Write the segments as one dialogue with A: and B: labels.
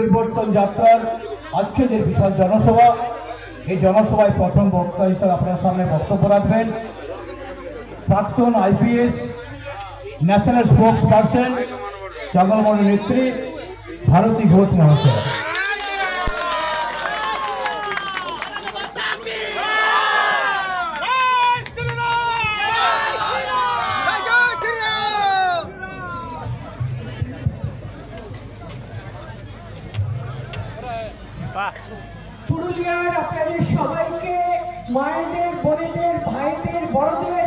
A: পরিবর্তন যাত্রার আজকে যে বিশাল জনসভা, এই জনসভায় প্রথম বক্তা হিসেবে আপনার সামনে বক্তব্য রাখবেন প্রাক্তন আইপিএস ন্যাশনাল স্পোক্স পার্সন জঙ্গলমহলের নেত্রী ভারতী ঘোষ মহাশয়।
B: পুরুলিয়ার আপনাদের সবাইকে, মায়েদের, বোনেদের, ভাইদের, বড়দের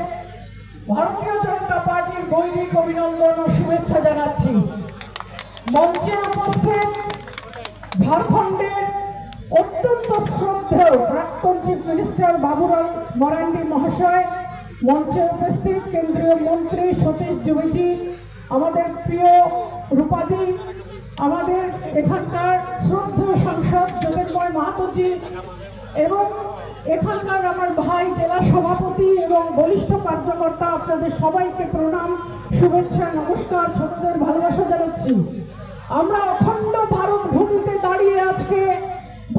B: ভারতীয় জনতা পার্টির গৈরিক অভিনন্দন ও শুভেচ্ছা জানাচ্ছি। মঞ্চে উপস্থিত ঝাড়খণ্ডের অত্যন্ত শ্রদ্ধেয় প্রাক্তন চিফ মিনিস্টার বাবুলাল মারান্ডি মহাশয়, মঞ্চে উপস্থিত কেন্দ্রীয় মন্ত্রী সতীশ জুবিজি, আমাদের প্রিয় রূপাদি, আমাদের এখানকার শ্রদ্ধেয় সাংসদ জ্যোতির্ময় মাহাতোজি এবং এখানকার আমার ভাই জেলা সভাপতি এবং বরিষ্ঠ কার্যকর্তা, আপনাদের সবাইকে প্রণাম, শুভেচ্ছা, নমস্কার, ছোটদের ভালোবাসা জানাচ্ছি। আমরা অখণ্ড ভারত ভূমিতে দাঁড়িয়ে আজকে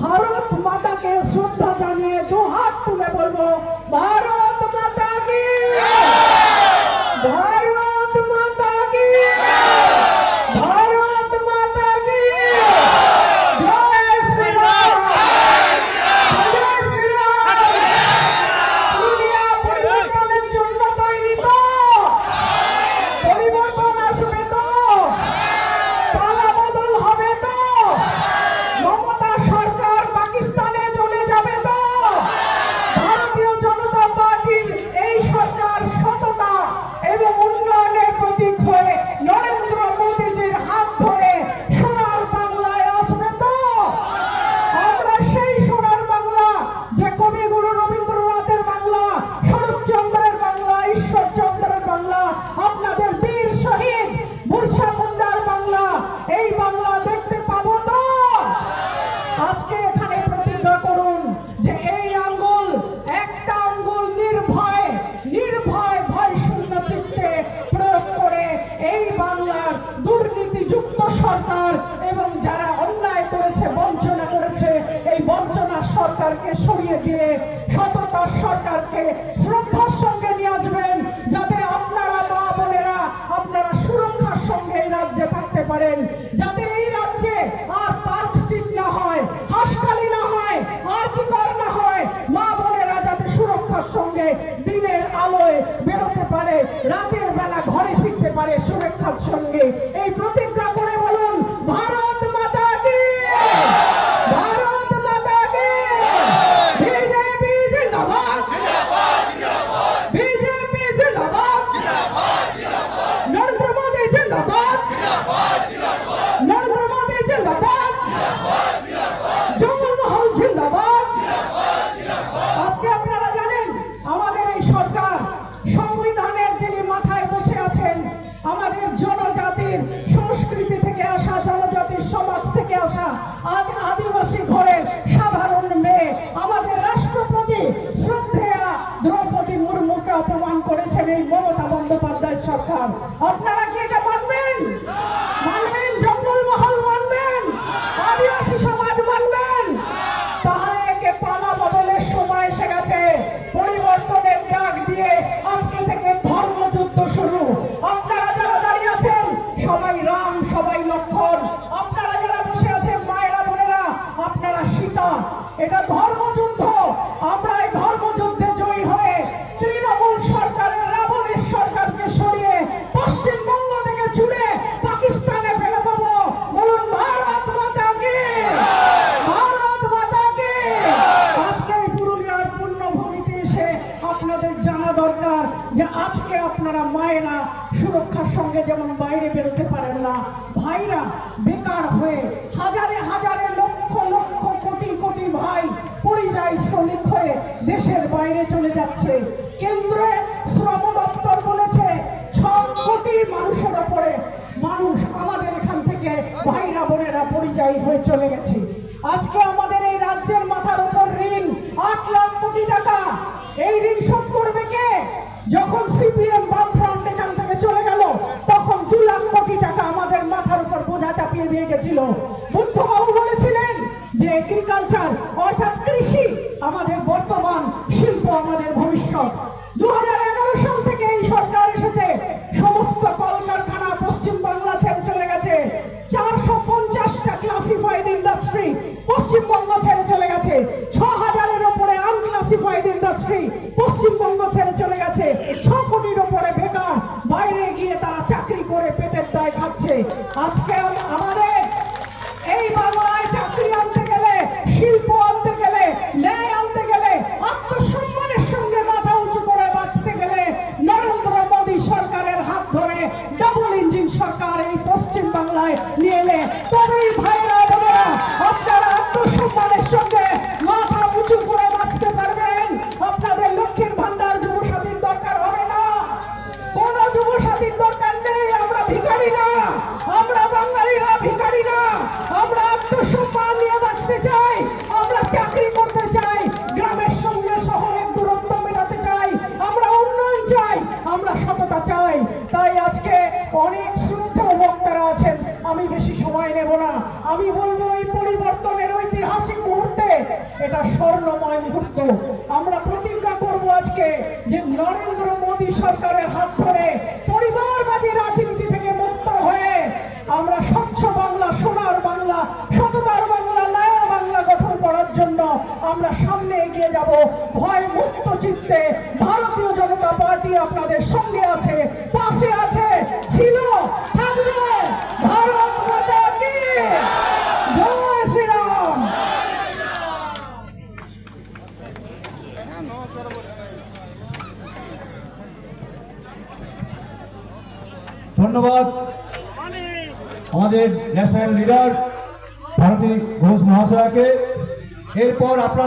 B: ভারত মাতাকে শ্রদ্ধা জানিয়ে দু হাত তুলে বলবো ভারত মাতা কি, ভারত মাতা কি, ভারত মাতা কি, জয় শ্রীরাম, জয় শ্রীরাম। পুরুলিয়া পরিবর্তনের জন্য তৈরি তো? পরিবর্তন আসবে তো? পালা বদল হবে তো? মমতা সরকার পাকিস্তানে চলে যাবে তো? ভারতীয় জনতা পার্টির এই সরকার সততা এবং উন্নয়নের প্রতীক হয়ে নরেন্দ্র মোদীজির হাত ধরে সোনার বাংলায় আসবে তো? আমরা সেই সোনার বাংলা যে কবিগুরু রবীন্দ্রনাথের বাংলা, শরৎচন্দ্রের বাংলা, ঈশ্বরচন্দ্রের বাংলা, আপনাদের বীর শহীদ বুরসা মুন্ডার বাংলা, এই বাংলা দেখতে পাবো তো? আজকে এখানে প্রতিজ্ঞা করুন যে এই আঙ্গুল, একটা আঙ্গুল নির্ভয় নির্ভয় ভয় শূন্য চিত্তে প্রয়োগ করে এই বাংলার দুর্নীতিযুক্ত সরকার এবং যারা অন্যায় করেছে, বঞ্চনা করেছে, এই বঞ্চনার সরকারকে সরিয়ে দিয়ে সততার সরকারকে শ্রদ্ধার সঙ্গে নিয়ে আসবেন, যাতে আপনারা মা বোনেরা আপনারা সুরক্ষার সঙ্গে এই রাজ্যে থাকতে পারেন, যাতে এই রাজ্যে আর পার্ক স্ট্রিট না হয়, হাসখালি না হয়, আরজিকর না হয়, মা বোনেরা যাতে সুরক্ষার সঙ্গে দিনের আলোয় বেরোতে পারে, রাতের বেলা ঘরে ফিরতে পারে সুরক্ষার সঙ্গে। এই প্রতিজ্ঞা করে বলুন ভারত মাতা কি, ভারত মাতা কি, বিজেপি জিন্দাবাদ, বিজেপি জিন্দাবাদ, নরেন্দ্র মোদী জিন্দাবাদ, নরেন্দ্র মোদী জিন্দাবাদ, জঙ্গলমহল জিন্দাবাদ। আজকে আপনারা জানেন আমাদের এই সরকার সংবিধানের যিনি মাথায় বসে আছেন, আমাদের জনজাতির সংস্কৃতি থেকে আসা, জনজাতির সমাজ থেকে আসা, আদিবাসী ঘরের সাধারণ মেয়ে, আমাদের রাষ্ট্রপতি শ্রদ্ধেয়া দ্রৌপদী মুর্মুকে অপমান করেছেন এই মমতা বন্দ্যোপাধ্যায় সরকার। আপনারা কি এটা মানবেন? মানবেন? জঙ্গলমহল মানবেন? আদিবাসী সমাজ মানবেন? তাহলে একে পালা বদলের সময় এসে গেছে। পরিবর্তনের ডাক দিয়ে আজকে থেকে ধর্মযুদ্ধ শুরু। আপনারা যারা দাঁড়িয়ে আছেন সবাই রাম, সবাই লক্ষণ, আপনারা যারা বসে আছেন মায়েরা বোনেরা আপনারা সীতা। এটা ধর্মযুদ্ধ। আমরা এই ধর্মযুদ্ধে জয়ী হয়ে তৃণমূল সরকারের রাবণের সরকারকে সরিয়ে পশ্চিমবঙ্গ থেকে ছুড়ে পাকিস্তানে ফেলে দেবো। বলুন ভারত মাতা কি, ভারত মাতা কি। আজকে এই পুরুলিয়ার পূর্ণভূমিতে এসে আপনাদের জানা দরকার যে আজকে আপনারা মায়েরা সুরক্ষার সঙ্গে যেমন বাইরে বেরোতে পারেন না, ভাইরা বেকার হয়ে হাজারে হাজারে লক্ষ লক্ষ কোটি কোটি ভাই পরিযায়ী শ্রমিক হয়ে দেশের বাইরে চলে যাচ্ছে। কেন্দ্রে শ্রম দপ্তর বলেছে 6 কোটি মানুষের ওপরে মানুষ আমাদের এখান থেকে ভাইরা বোনেরা পরিযায়ী হয়ে চলে গেছে। আজকে আমাদের এই রাজ্যের মাথার উপর ঋণ 8 লাখ কোটি টাকা। এই ঋণ শোধ করবে কে? যখন সিপিএম বামফ্রন্ট এখান থেকে চলে গেল তখন 2 লাখ কোটি টাকা আমাদের মাথার উপর বোঝা চাপিয়ে চাপিয়ে দিয়ে গেছিল। বুদ্ধবাবু বলেছিলেন যে এগ্রিকালচার অর্থাৎ কৃষি আমাদের বর্তমান, শিল্প আমাদের ভবিষ্যৎ। 2011 সাল থেকে এই সরকার এসেছে, সমস্ত কলকারখানা পশ্চিম বাংলা ছেড়ে চলে গেছে। 450টা ক্লাসিফাইড ইন্ডাস্ট্রি পশ্চিমবঙ্গ ছেড়ে চলে গেছে। 6000-এর উপরে আনক্লাসিফাইড ইন্ডাস্ট্রি পশ্চিমবঙ্গ ছেড়ে চলে গেছে। 6 কোটির উপরে বেকার বাইরে গিয়ে তারা চাকরি করে পেটের দায় খাচ্ছে। আজকে আমাদের এই বাংলায় চাকরি আনতে গেলে, শিল্প আনতে গেলে, ন্যায় আনতে গেলে, আত্মসম্মানের সঙ্গে মাথা উঁচু করে বাঁচতে গেলে নরেন্দ্র মোদী সরকারের হাত ধরে ডাবল ইঞ্জিন সরকার এই পশ্চিম বাংলায় নিয়ে এলে তবেই ভাইরা বোনেরা আপনারা আত্মসম্মানের সঙ্গে মাথা উঁচু করে বাঁচতে পারবেন। আপনাদের লক্ষ্মীর ভান্ডার যুবসাথীর দরকার হবে না, কোন যুবসাথীর দরকার নেই। আমরা ভিখারি না, আমরা বাঙালিরা ভিখারি না। আমরা আত্মসম্মান নিয়ে বাঁচতে চাই, আমরা চাকরি করতে চাই, গ্রামের সঙ্গে শহরের দূরত্ব মেটাতে চাই, আমরা উন্নয়ন চাই, আমরা সততা চাই। তাই আজকে অনেক শ্রদ্ধেয় বক্তারা আছেন, আমি বেশি সময় নেব না। আমি বলবো এই পরিবর্তনের ঐতিহাসিক মুহূর্তে এটা স্বর্ণময় মুহূর্ত। আমরা প্রতিজ্ঞা করব আজকে যে নরেন্দ্র মোদী সরকারের হাত ধরে পরিবারবাদী রাজনীতি থেকে মুক্ত হয়ে আমরা স্বচ্ছ বাংলা, সোনার বাংলা, সততার বাংলা, নয়া বাংলা গঠন করার জন্য আমরা সামনে এগিয়ে যাব ভয় মুক্ত চিত্তে। ভারতীয় জনতা পার্টি আপনাদের সঙ্গে আছে, পাশে আছে, ছিল, থাকবে। ভারত মাতা কি জয় শ্রীরাম।
A: ধন্যবাদ আমাদের ন্যাশনাল লিডার ভারতী ঘোষ মহাশয়কে। এরপর আপনার